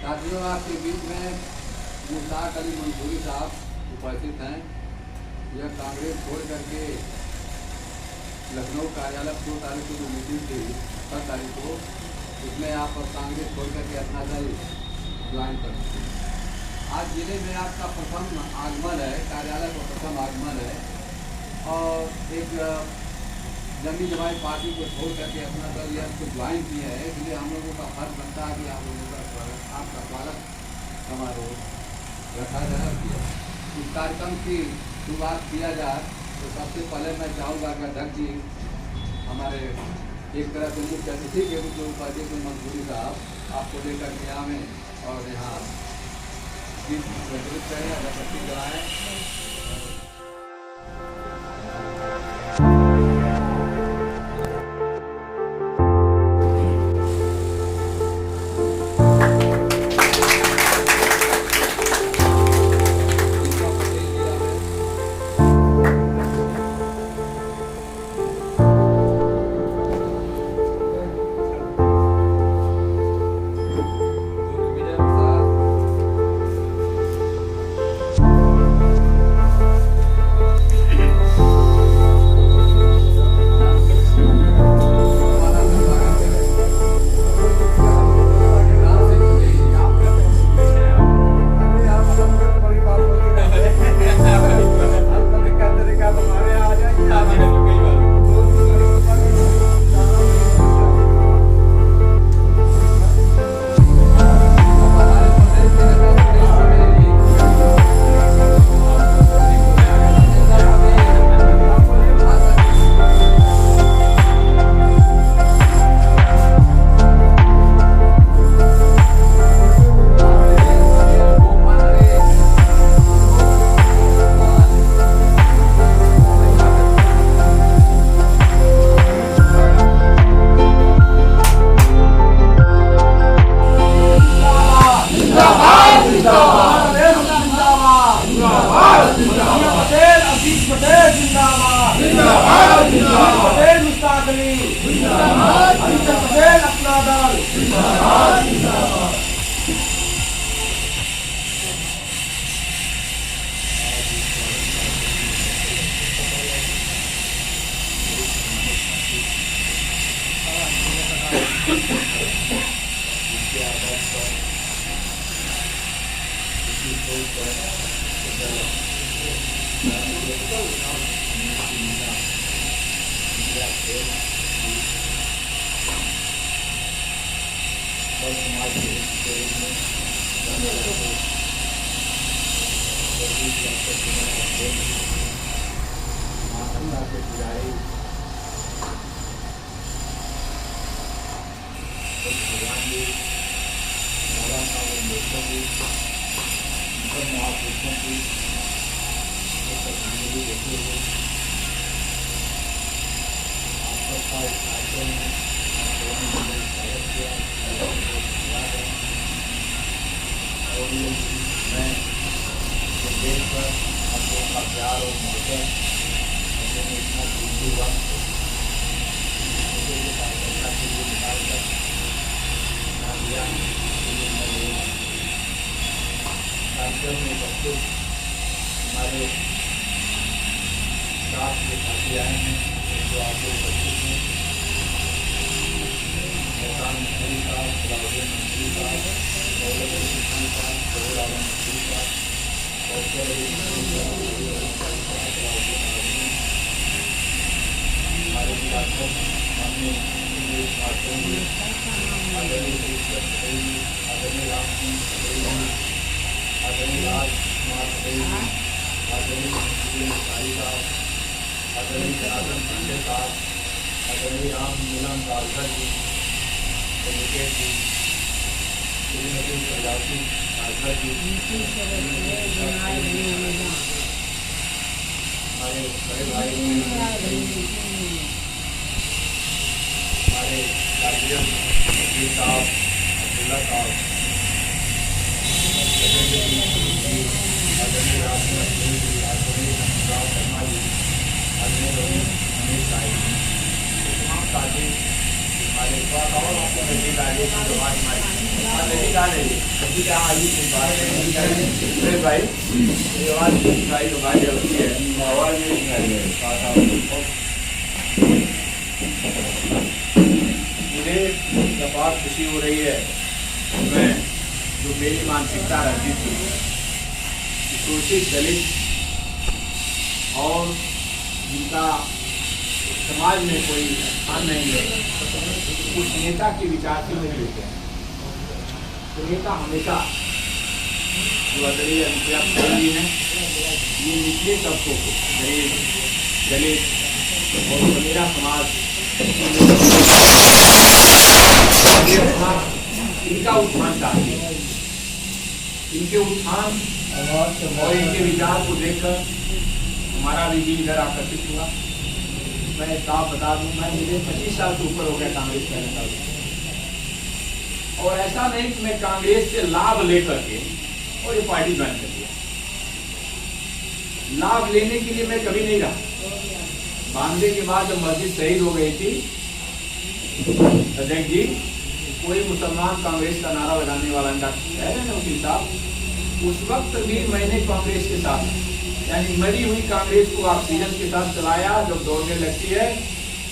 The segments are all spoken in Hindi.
साथियों, आपके बीच में मुश्ताक अली मंसूरी साहब उपस्थित हैं। यह कांग्रेस छोड़ करके लखनऊ कार्यालय 2 तारीख को जो मीटिंग थी 7 तारीख को, उसमें आप कांग्रेस छोड़ करके अपना दल ज्वाइन कर चुके हैं। आज जिले में आपका प्रथम आगमन है, कार्यालय का प्रथम आगमन है और एक जंगी जमाई पार्टी को छोड़ करके अपना दल यह को ज्वाइन किया है। इसलिए हम लोगों का फर्ज बनता है कि आप लोगों का स्वागत, आपका स्वागत समारोह रखा जाए। इस कार्यक्रम की शुरुआत किया जाए तो सबसे पहले मैं चाहूँगा कि अध्यक्ष जी हमारे एक तरह से मुख्य अतिथि के रूप में उपाध्यक्ष मंसूरी साहब आपको लेकर के आवें और यहाँ गीत प्रचलित करें, अगरबत्ती जलाएँ। हमारे स्टाफ के साथी आए हैं जो आपको उपस्थित हैं, एहसान मंत्री साहब, सलाउद्दीन मंत्री साहब, दौलत अली खान साहब, जहूर आलम मंत्री साहब, कौशल अली मंत्री साहब, हमारे शासक माननीय सुरेश भाटों जी, आदरणीय श्रीकृष्ण पटेल जी, आदरणीय राम सिंह पटेल जी, आदरणीय राज कुमार पटेल जी, आदरणीय सारी साहब, आदरणीय जनार्दन पांडे साहब, आदरणीय राम मिलन राजभर जी, एडवोकेट जी, श्रीमती प्रजापति राजभर जी, हमारे बड़े भाई हमारे गार्जियन वकील साहब अब्दुल्ला साहब, आदरणीय राजकुमार सिंह जी, आदरणीय राम शर्मा जी, आदरणीय रमेश साहब, तमाम साथी हमारे नजदीक आ रही है। अरे भाई ये आवाज भाई तो भाई होती है, आवाज नहीं सुनाई है। मुझे जब बहुत खुशी हो रही है, मैं जो मेरी मानसिकता रहती थी शोषित दलित और जिनका समाज में कोई स्थान नहीं है, उस नेता के विचार से नहीं लेते हैं। तो नेता हमेशा जो आदरणीय अनुप्रिया पटेल जी हैं, ये निचले तबकों को, गरीब दलित और बंजारा समाज, इनका उत्थान चाहते हैं। इनके उत्थान और इनके विचार को देखकर हमारा भी दिल इधर आकर्षित हुआ। मैं साफ बता दूं, मैं मुझे 25 साल से ऊपर हो गया कांग्रेस करने का, और ऐसा नहीं कि मैं कांग्रेस से लाभ लेकर के और ये पार्टी ज्वाइन कर दिया। लाभ लेने के लिए मैं कभी नहीं रहा। 92 के बाद जब मस्जिद शहीद हो गई थी अध्यक्ष जी, कोई मुसलमान कांग्रेस का नारा लगाने वाला है ना वकील साहब, उस वक्त भी मैंने कांग्रेस के साथ, यानी मरी हुई कांग्रेस को ऑक्सीजन के साथ चलाया। जब दौड़ने लगती है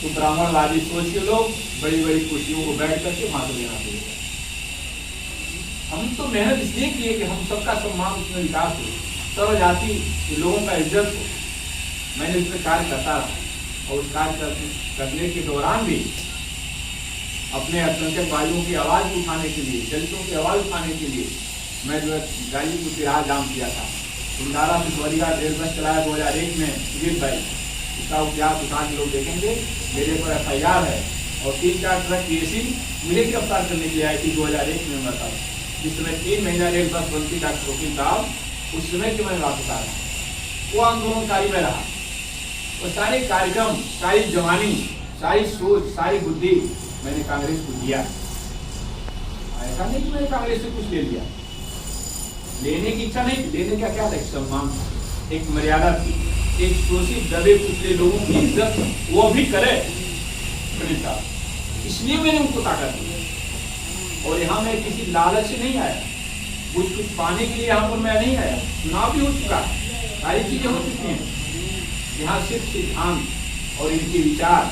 तो ब्राह्मणवादी सोच के लोग बड़ी बड़ी कुर्सियों को बैठ करके माथा देना चाहिए। हम तो मेहनत इसलिए किए कि हम सबका सम्मान, उसमें विकास हो, सर्व जाति के लोगों का इज्जत हो। मैंने उस पर कार्य करता रहा, और उस कार्य करने के दौरान भी अपने अल्पसंख्यक भाइयों की आवाज उठाने के लिए, दलितों की आवाज उठाने के लिए मैं जो है गाजीपुर तिराहा जाम किया था। भंडारा से ग्वालियर रेल बस चलाया 2001 में सुजीत भाई, इसका इतिहास उठा के लोग देखेंगे। मेरे पर FIR है, और 3-4 ट्रक PSC मुझे गिरफ्तार करने के लिए आई थी 2001 में। मैं था जिस समय 3 महीना रेल बस बनती डॉक्टर वकील साहब, उस समय के मैं वापस आ रहा, वो आंदोलनकारी में रहा। वो सारे कार्यक्रम, सारी जवानी, सारी सोच, सारी बुद्धि मैंने कांग्रेस को दिया। ऐसा नहीं कि मैंने कांग्रेस से कुछ ले लिया, लेने की इच्छा नहीं, लेने का क्या था, एक सम्मान, एक मर्यादा थी, एक शोषित दबे कुचले लोगों की इज्जत वो भी करे, इसलिए मैंने उनको ताकत दी। और यहाँ मैं किसी लालच से नहीं आया, कुछ पाने के लिए यहाँ पर मैं नहीं आया। चुनाव भी हो चुका है, सारी चीजें हो चुकी हैं। यहाँ सिर्फ सिद्धांत और इनके विचार।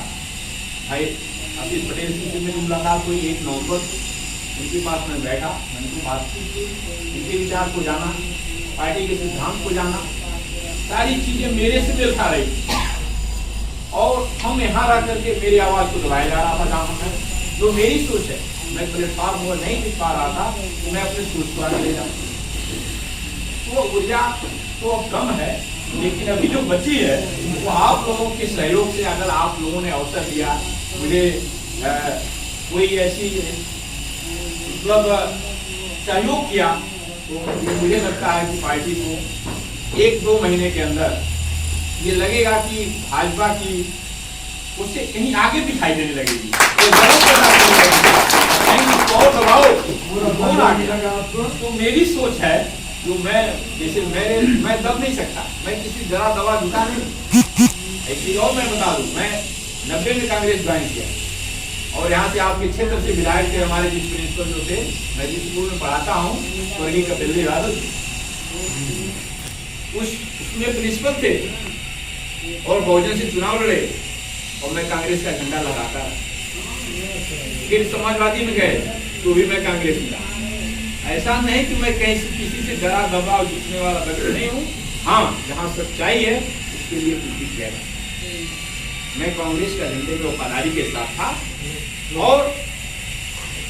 भाई आशीष पटेल जी से मेरी मुलाकात हुई 1 नवंबर, उनके पास मैं बैठा, मैंने उनको बात की, इनके विचार को जाना, पार्टी के सिद्धांत को जाना, सारी चीजें मेरे से मेल खा रही। और हम यहाँ रह करके मेरी आवाज को दबाया जा रहा था, जहाँ है जो मेरी सोच है, मैं प्लेटफॉर्म वो नहीं दिख पा रहा था, तो मैं अपनी सोच को आगे ले जाऊँ। वो ऊर्जा तो अब कम है, लेकिन अभी जो बची है वो आप लोगों के सहयोग से, अगर आप लोगों ने अवसर दिया मुझे, कोई ऐसी मतलब सहयोग किया, तो मुझे लगता है कि पार्टी को 1-2 महीने के अंदर ये लगेगा कि भाजपा की उससे कहीं आगे दिखाई देने लगेगी। तो मेरी सोच है, जो मैं जैसे मैं दब नहीं सकता, मैं किसी जरा दवा झुका नहीं। ऐसी और मैं बता दूं, मैं 90 में कांग्रेस ज्वाइन किया, और यहाँ से आपके क्षेत्र से विधायक थे हमारे जिस प्रिंसिपल जो थे, मैं जिस स्कूल में पढ़ाता हूँ, स्वर्गीय कपिल यादव, उसमें प्रिंसिपल थे और बहुजन से चुनाव लड़े, और मैं कांग्रेस का झंडा लगाता। फिर समाजवादी में गए तो भी मैं कांग्रेस में रहा। ऐसा नहीं कि मैं कहीं से किसी से डरा दबाव जीतने वाला व्यक्ति नहीं हूँ। हाँ, जहाँ सच्चाई है उसके लिए कुछ किया, मैं कांग्रेस का झंडे में वफादारी के साथ था, और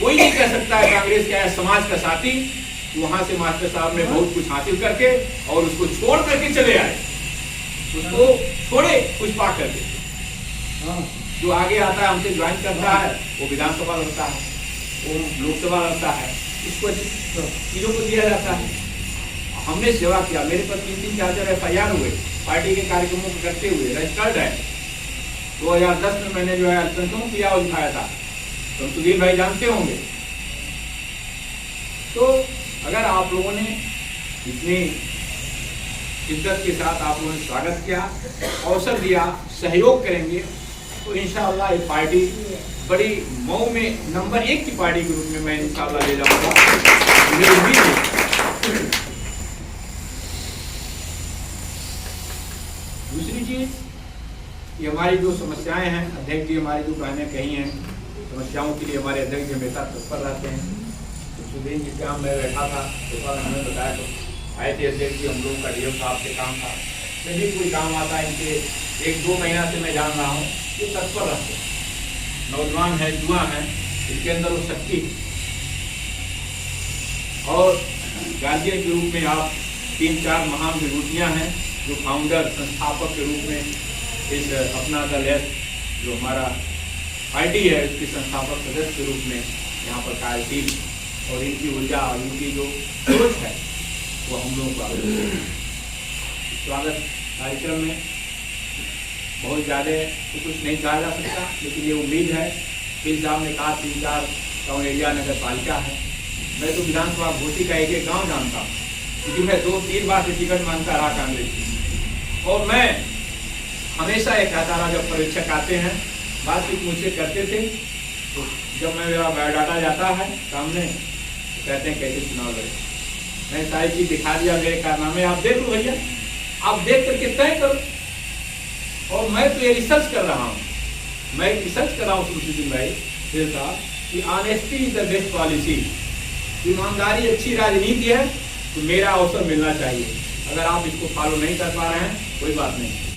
कोई नहीं कह सकता है कांग्रेस का समाज का साथी वहां से मास्टर साहब ने बहुत कुछ हासिल करके और उसको छोड़ करके चले आए, उसको छोड़े कुछ पा करके। जो आगे आता है हमसे ज्वाइन करता है, वो विधानसभा लड़ता है, वो लोकसभा लड़ता है, उसको चीजों को दिया जाता है। हमने सेवा किया, मेरे पर 3-3, 4-4 FIR हुए पार्टी के कार्यक्रमों को करते हुए, रजिस्टर्ड है। 2010 में मैंने जो है अल्पसंख्यकों की आवाज उठाया था, तो सुधीर भाई जानते होंगे। तो अगर आप लोगों ने इतनी इज्जत के साथ आप लोगों ने स्वागत किया, अवसर दिया, सहयोग करेंगे, तो इंशाअल्लाह ये पार्टी बड़ी मऊ में नंबर 1 की पार्टी के रूप में मैं इंशाअल्लाह ले जाऊंगा। मुझे उम्मीद है। दूसरी चीज, ये हमारी जो समस्याएं हैं, अध्यक्ष जी हमारी जो बहनें कही हैं, समस्याओं के लिए हमारे अध्यक्ष जी हमेशा तत्पर रहते हैं। तो सुधीर जी का मैं बैठा था, तो हमें बताया तो आए थे अध्यक्ष जी, हम लोगों का डीएम साहब से काम था, मैं भी कोई काम आता है इनके 1-2 महीना से मैं जान रहा हूँ, ये तत्पर रहते हैं, नौजवान है, युवा है, इनके अंदर वो शक्ति है। और गार्जियन के रूप में आप 3-4 महान विभूतियाँ हैं जो फाउंडर संस्थापक के रूप में इस अपना दल है, जो हमारा पार्टी है, उसके संस्थापक सदस्य के रूप में यहाँ पर कार्यशील, और इनकी ऊर्जा और इनकी जो सोच है वो हम लोगों का स्वागत कार्यक्रम में बहुत ज़्यादा तो कुछ नहीं कहा जा सकता, लेकिन ये उम्मीद है कि साहब ने कहा 3-4 टाउन एरिया नगर पालिका है। मैं तो विधानसभा घोसी का एक गांव जानता हूँ, क्योंकि मैं 2-3 बार से टिकट मांगता रहा कांग्रेस की, और मैं हमेशा ये कहता रहा, जब परीक्षक आते हैं बातचीत मुझसे करते थे, तो जब मैं मेरा बायोडाटा जाता है सामने तो कहते हैं कैसे चुनाव लड़े। मैं सारी चीज दिखा दिया, मेरे कारनामे आप देख लो भैया, आप देख करके तय करो। और मैं तो ये रिसर्च कर रहा हूँ, मैं रिसर्च कर रहा हूँ सुशील भाई साहब कि honesty is the best policy, ईमानदारी अच्छी राजनीति है, तो मेरा अवसर मिलना चाहिए। अगर आप इसको फॉलो नहीं कर पा रहे हैं कोई बात नहीं,